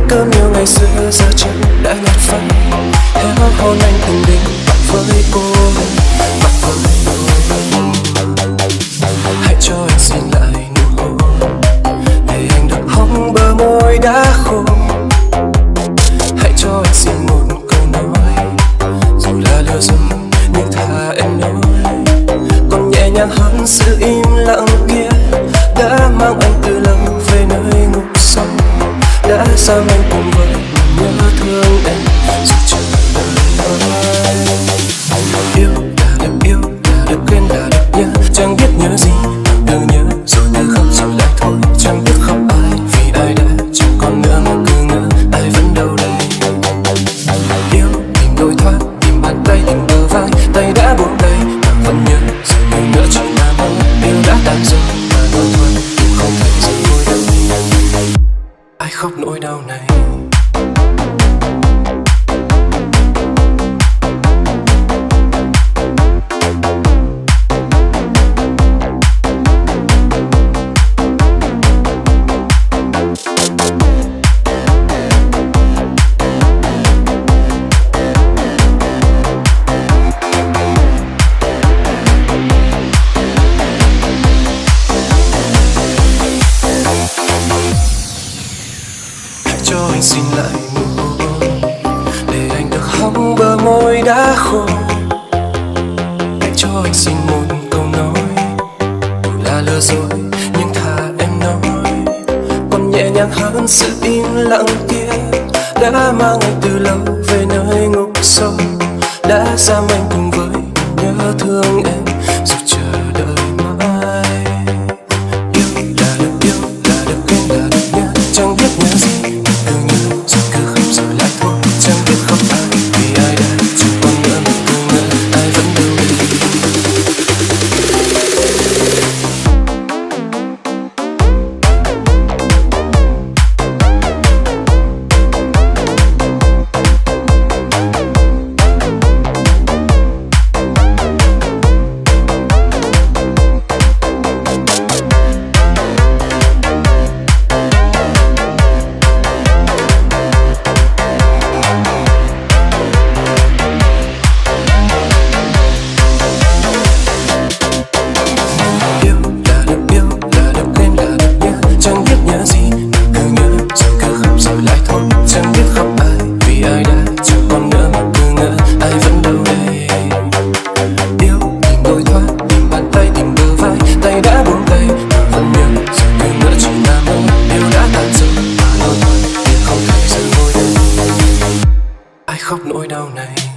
cơm nhiều ngày xưa giờ chẳng đã nhạt phai. Theo hôn anh từng đêm bạn với cô, bạn với tôi. Hãy cho anh xin lại nụ hôn để anh được hóng bờ môi đã khô. Hãy cho anh xin một câu nói dù là lừa dối nhưng thà em nói, còn nhẹ nhàng hơn sự im lặng kia đã mang anh từ lâu về nơi ngục sâu. Đã giam anh cùng với nhớ thương em dù chờ đợi. Yêu đã được yêu, đã được quên, đã được nhớ, chẳng biết nhớ gì từ nhớ rồi từ khóc rồi lại thôi. Chẳng biết khóc ai vì ai đã chẳng còn nữa mà cứ ngỡ ai vẫn đâu đây. Yêu tìm lối thoát, tìm bàn tay, tìm bờ vai, tay đã buông tay mà vẫn nhớ rồi từ nữa chỉ là mơ. Yêu đã tan rồi mà nỗi thôi cũng không thể giữ nỗi đau. Ai khóc nỗi đau này. Cho anh xin lại nụ hôn để anh được hóng bờ môi đã khô. Hãy cho anh xin một câu nói dù là lừa dối nhưng thà em nói, còn nhẹ nhàng hơn sự im lặng kia đã mang anh từ lâu về nơi ngục sâu. Đã giam anh cùng với nhớ thương em dù chờ đợi mãi. Yêu đã được yêu, đã được quên, đã được nhớ, chẳng biết nhớ gì cứ nhớ rồi cứ khóc rồi lại thôi. Chẳng biết khóc ai vì ai đã chẳng còn nữa mà cứ ngỡ ai vẫn đâu đây. Ai khóc nỗi đau này.